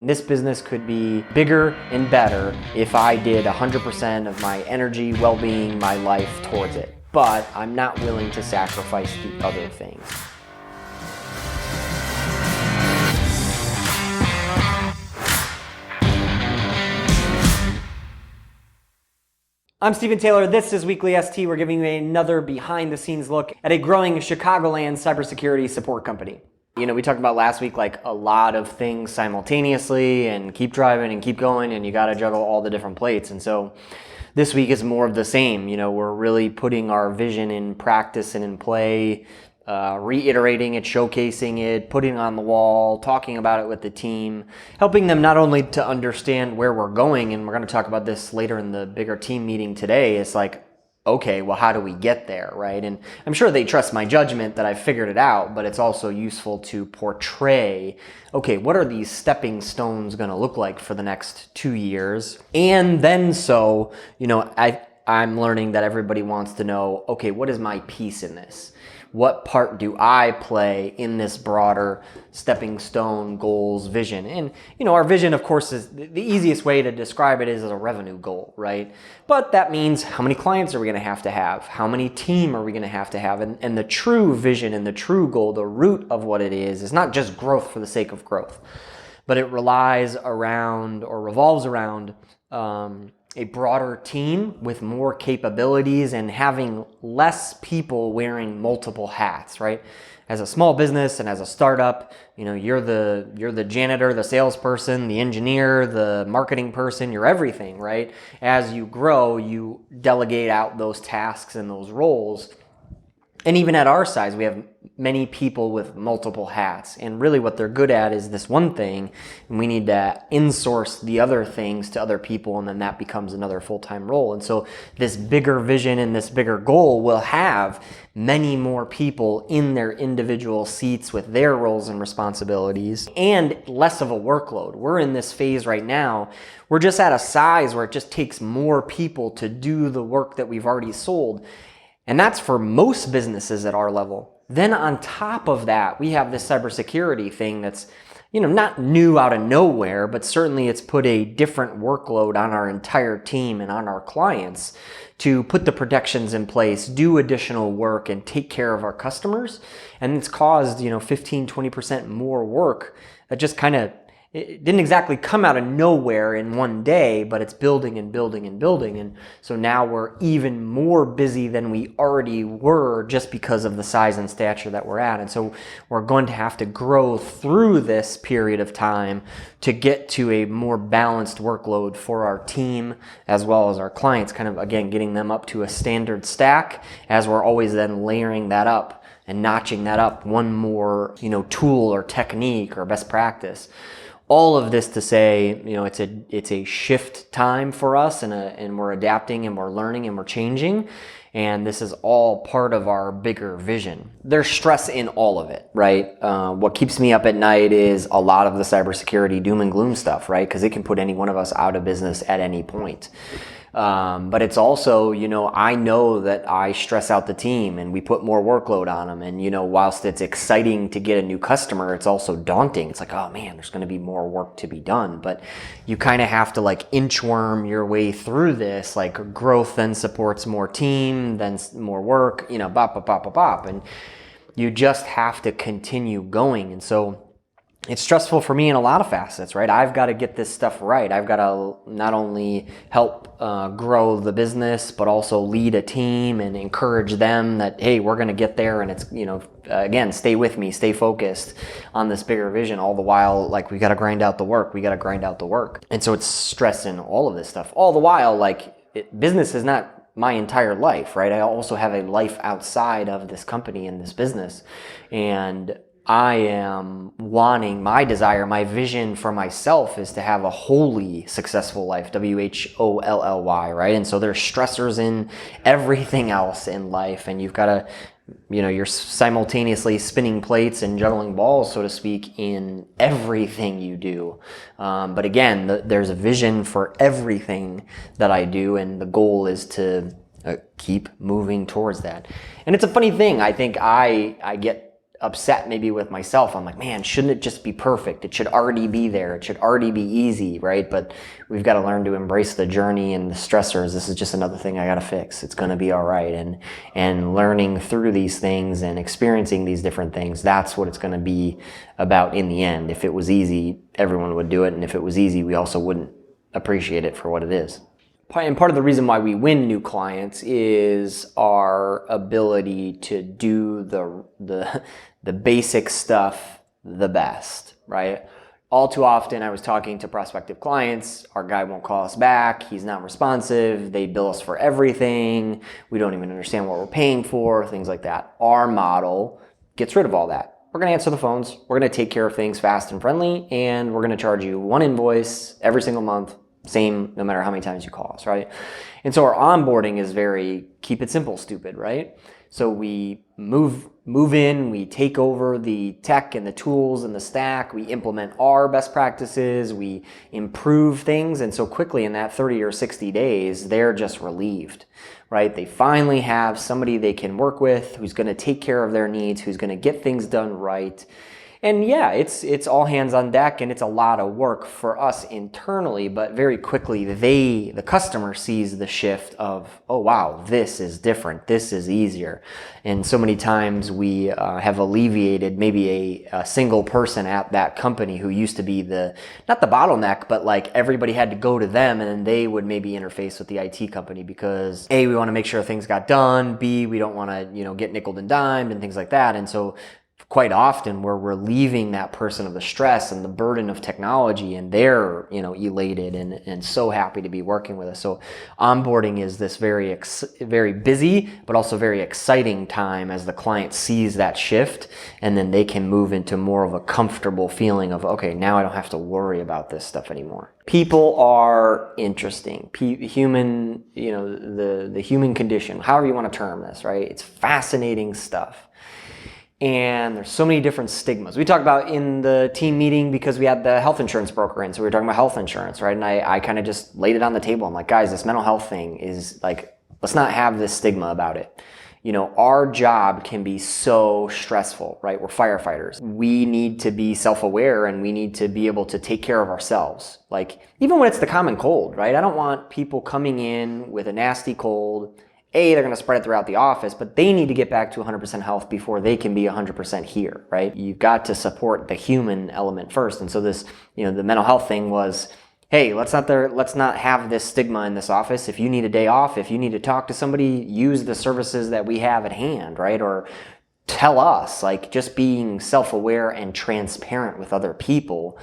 This business could be bigger and better if I did 100% of my energy, well-being, my life towards it. But I'm not willing to sacrifice the other things. I'm Stephen Taylor. This is WeeklyST. We're giving you another behind-the-scenes look at a growing Chicagoland cybersecurity support company. You know, we talked about last week, like a lot of things simultaneously and keep driving and keep going, and you got to juggle all the different plates. And so this week is more of the same. You know, we're really putting our vision in practice and in play, reiterating it, showcasing it, putting it on the wall, talking about it with the team, helping them not only to understand where we're going, and we're going to talk about this later in the bigger team meeting today. It's like, okay, well, how do we get there, right? And I'm sure they trust my judgment that I've figured it out, but it's also useful to portray, okay, what are these stepping stones going to look like for the next 2 years? And then so, you know, I'm learning that everybody wants to know, okay, what is my piece in this? What part do I play in this broader stepping stone goals vision? And, you know, our vision, of course, is the easiest way to describe it is as a revenue goal, right? But that means how many clients are we going to have? How many team are we going to have? And the true vision and the true goal, the root of what it is not just growth for the sake of growth, but it relies around or revolves around a broader team with more capabilities and having less people wearing multiple hats, right? As a small business and as a startup, you know, you're the janitor, the salesperson, the engineer, the marketing person, you're everything, right? As you grow, you delegate out those tasks and those roles. And even at our size, we have many people with multiple hats. And really what they're good at is this one thing, and we need to insource the other things to other people, and then that becomes another full-time role. And so this bigger vision and this bigger goal will have many more people in their individual seats with their roles and responsibilities and less of a workload. We're in this phase right now. We're just at a size where it just takes more people to do the work that we've already sold. And that's for most businesses at our level. Then on top of that, we have this cybersecurity thing that's, you know, not new out of nowhere, but certainly it's put a different workload on our entire team and on our clients to put the protections in place, do additional work, and take care of our customers. And it's caused, you know, 15, 20% more work that just kind of, it didn't exactly come out of nowhere in one day, but it's building and building and building. And so now we're even more busy than we already were just because of the size and stature that we're at. And so we're going to have to grow through this period of time to get to a more balanced workload for our team as well as our clients, kind of, again, getting them up to a standard stack as we're always then layering that up and notching that up one more, you know, tool or technique or best practice. All of this to say, you know, it's a shift time for us, and we're adapting and we're learning and we're changing, and this is all part of our bigger vision. There's stress in all of it, right? What keeps me up at night is a lot of the cybersecurity doom and gloom stuff, right? Because it can put any one of us out of business at any point. But it's also, you know, I know that I stress out the team and we put more workload on them. And, you know, whilst it's exciting to get a new customer, it's also daunting. It's like, oh man, there's going to be more work to be done. But you kind of have to like inchworm your way through this. Like growth then supports more team, then more work, you know, bop, bop, bop, bop, bop. And you just have to continue going. And so it's stressful for me in a lot of facets, right? I've got to get this stuff right. I've got to not only help grow the business, but also lead a team and encourage them that, hey, we're going to get there. And it's, you know, again, stay with me, stay focused on this bigger vision. All the while, like, we got to grind out the work. And so it's stress in all of this stuff. All the while, like, business is not my entire life, right? I also have a life outside of this company and this business. And I am wanting, my desire, my vision for myself is to have a wholly successful life, WHOLLY, right? And so there's stressors in everything else in life, and you've got to, you know, you're simultaneously spinning plates and juggling balls, so to speak, in everything you do. But again, there's a vision for everything that I do, and the goal is to keep moving towards that. And it's a funny thing. I think I get upset maybe with myself. I'm like, man, shouldn't it just be perfect? It should already be there. It should already be easy, right? But we've got to learn to embrace the journey and the stressors. This is just another thing I got to fix. It's going to be all right. And learning through these things and experiencing these different things, that's what it's going to be about in the end. If it was easy, everyone would do it. And if it was easy, we also wouldn't appreciate it for what it is. And part of the reason why we win new clients is our ability to do the basic stuff the best, right? All too often I was talking to prospective clients, our guy won't call us back, he's not responsive, they bill us for everything, we don't even understand what we're paying for, things like that. Our model gets rid of all that. We're going to answer the phones, we're going to take care of things fast and friendly, and we're going to charge you one invoice every single month. Same no matter how many times you call us, right? And so our onboarding is very keep it simple, stupid, right? So we move in, we take over the tech and the tools and the stack, we implement our best practices, we improve things, and so quickly in that 30 or 60 days, they're just relieved, right? They finally have somebody they can work with who's going to take care of their needs, who's going to get things done right. And yeah, it's all hands on deck, and it's a lot of work for us internally, but very quickly the customer sees the shift of, oh wow, this is different, this is easier. And so many times we have alleviated maybe a single person at that company who used to be not the bottleneck, but like everybody had to go to them, and then they would maybe interface with the IT company because A, we want to make sure things got done, B, we don't want to get nickeled and dimed and things like that. And so quite often we're relieving that person of the stress and the burden of technology, and they're elated and so happy to be working with us. So onboarding is this very busy but also very exciting time as the client sees that shift, and then they can move into more of a comfortable feeling of, okay, now I don't have to worry about this stuff anymore. People are interesting. Human, the human condition, however you want to term this, right? It's fascinating stuff. And there's so many different stigmas. We talked about in the team meeting because we had the health insurance broker in, so we were talking about health insurance, right? And I kind of just laid it on the table. I'm like, guys, this mental health thing is like, let's not have this stigma about it. Our job can be so stressful, right? We're firefighters. We need to be self-aware, and we need to be able to take care of ourselves. Like, even when it's the common cold, right? I don't want people coming in with a nasty cold. They're going to spread it throughout the office, but they need to get back to 100% health before they can be 100% here, right? You've got to support the human element first. And so this, the mental health thing was, hey, let's not have this stigma in this office. If you need a day off, if you need to talk to somebody, use the services that we have at hand, right? Or tell us, like, just being self-aware and transparent with other people.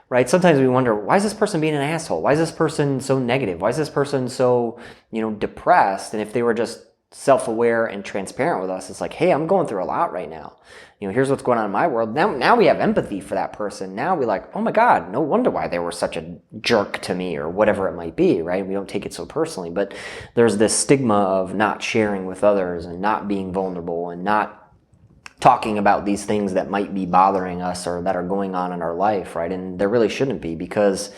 Right? Sometimes we wonder, why is this person being an asshole? Why is this person so negative? Why is this person so, depressed? And if they were just self-aware and transparent with us, it's like, hey, I'm going through a lot right now. Here's what's going on in my world. Now we have empathy for that person. Now we're like, oh my God, no wonder why they were such a jerk to me, or whatever it might be, right? We don't take it so personally, but there's this stigma of not sharing with others and not being vulnerable and not talking about these things that might be bothering us or that are going on in our life, right? And there really shouldn't be, because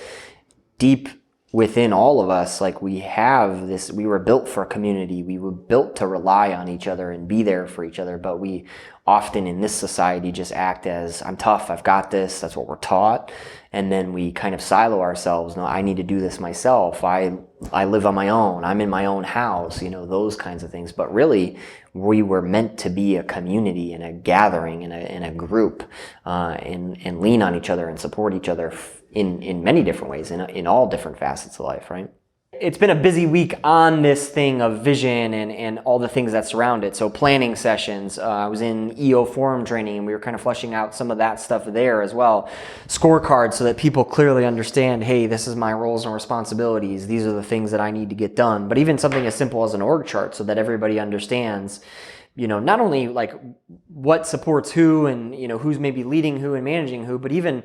deep within all of us, like, we were built for a community. We were built to rely on each other and be there for each other. But we often in this society just act as, I'm tough, I've got this. That's what we're taught. And then we kind of silo ourselves. No, I need to do this myself. I live on my own. I'm in my own house, those kinds of things. But really, we were meant to be a community and a gathering and a group, and lean on each other and support each other in many different ways, in all different facets of life, right? It's been a busy week on this thing of vision and all the things that surround it. So planning sessions, I was in EO forum training, and we were kind of fleshing out some of that stuff there as well. Scorecards, so that people clearly understand, hey, this is my roles and responsibilities. These are the things that I need to get done. But even something as simple as an org chart, so that everybody understands, not only like what supports who and, who's maybe leading who and managing who, but even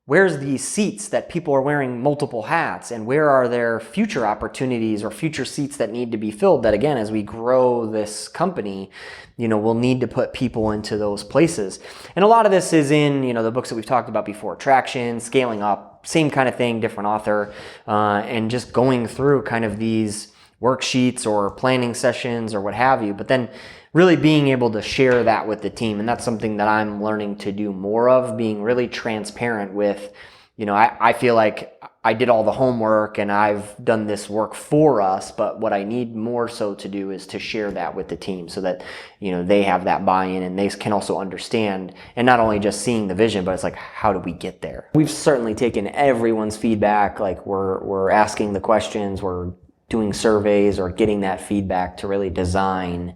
where's the seats that people are wearing multiple hats, and where are there future opportunities or future seats that need to be filled, that again, as we grow this company, we'll need to put people into those places. And a lot of this is in, the books that we've talked about before, Traction, Scaling Up, same kind of thing, different author, and just going through kind of these worksheets or planning sessions or what have you. But then really being able to share that with the team. And that's something that I'm learning to do more of, being really transparent with, I feel like I did all the homework and I've done this work for us, but what I need more so to do is to share that with the team so that, they have that buy-in and they can also understand, and not only just seeing the vision, but it's like, how do we get there? We've certainly taken everyone's feedback. Like we're asking the questions, we're doing surveys or getting that feedback to really design,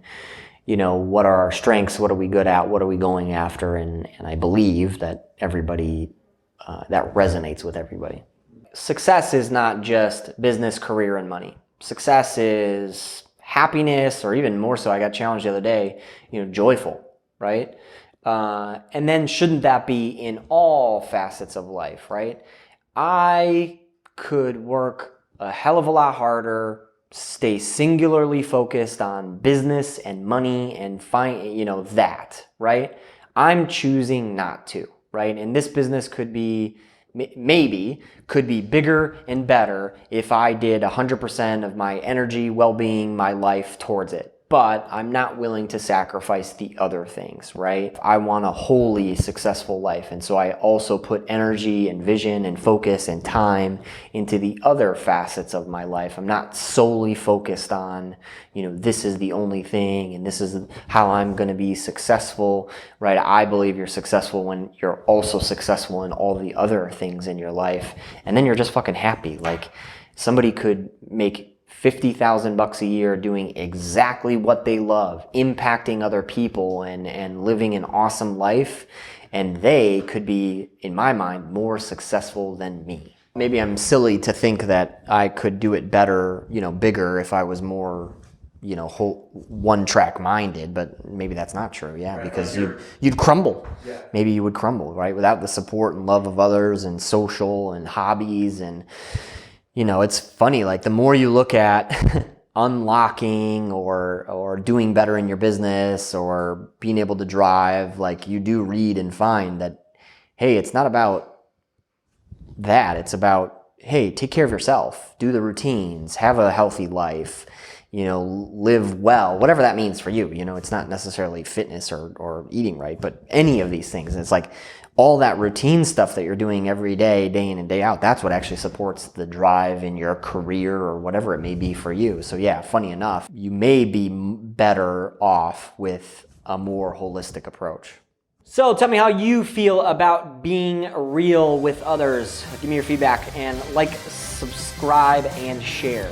what are our strengths, what are we good at, what are we going after, and I believe that everybody, that resonates with everybody. Success is not just business, career, and money. Success is happiness, or even more so, I got challenged the other day, joyful, right? And then shouldn't that be in all facets of life, right? I could work a hell of a lot harder, stay singularly focused on business and money and find, that, right? I'm choosing not to, right? And this business could be bigger and better if I did 100% of my energy, well-being, my life towards it. But I'm not willing to sacrifice the other things, right? I want a wholly successful life. And so I also put energy and vision and focus and time into the other facets of my life. I'm not solely focused on, this is the only thing and this is how I'm going to be successful, right? I believe you're successful when you're also successful in all the other things in your life. And then you're just fucking happy. Like somebody could make $50,000 a year doing exactly what they love, impacting other people and living an awesome life. And they could be, in my mind, more successful than me. Maybe I'm silly to think that I could do it better, bigger if I was more, one-track minded, but maybe that's not true, yeah, because you'd crumble. Yeah. Maybe you would crumble, right? Without the support and love of others and social and hobbies and it's funny, like the more you look at unlocking or doing better in your business or being able to drive, like you do read and find that, hey, it's not about that. It's about, hey, take care of yourself, do the routines, have a healthy life, live well, whatever that means for you. It's not necessarily fitness or eating right, but any of these things. And it's like, all that routine stuff that you're doing every day, day in and day out, that's what actually supports the drive in your career or whatever it may be for you. So yeah, funny enough, you may be better off with a more holistic approach. So tell me how you feel about being real with others. Give me your feedback and like, subscribe, and share.